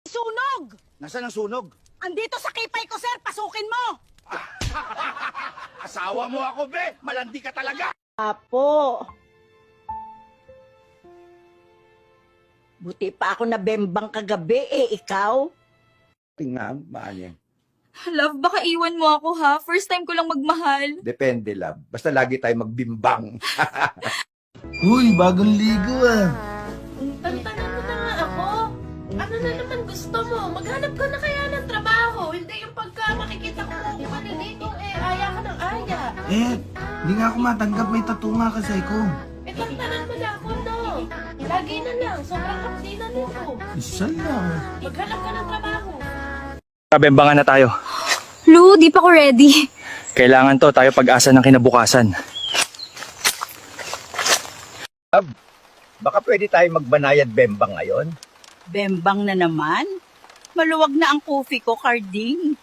Sunog! Nasaan ang sunog? Andito sa kipay ko, sir. Pasukin mo! Asawa mo ako, be! Malandi ka talaga! Apo. Buti pa ako nabembang kagabi, ikaw? Tingnan, maanya. Love, baka iwan mo ako ha. First time ko lang magmahal. Depende, love. Basta lagi tayo magbimbang. Uy, bagong ligo ah. Tantanan mo na nga ako. Ano na naman gusto mo? Maghanap ka na kaya ng trabaho. Hindi yung pagka makikita ko kung maliligo, aya ka ng aya. Hindi nga ako matanggap, may tattoo nga kasi ko. Tantanan mo na ako, no? Lagi na lang, sobrang kapdi na nito. Isa lang. Maghanap ka ng trabaho. Bembangan na tayo. Lu, di pa ako ready. Kailangan to tayo pag-asa ng kinabukasan. Baka pwede tayo magbanayad bembang ngayon? Bembang na naman? Maluwag na ang coffee ko, Carding.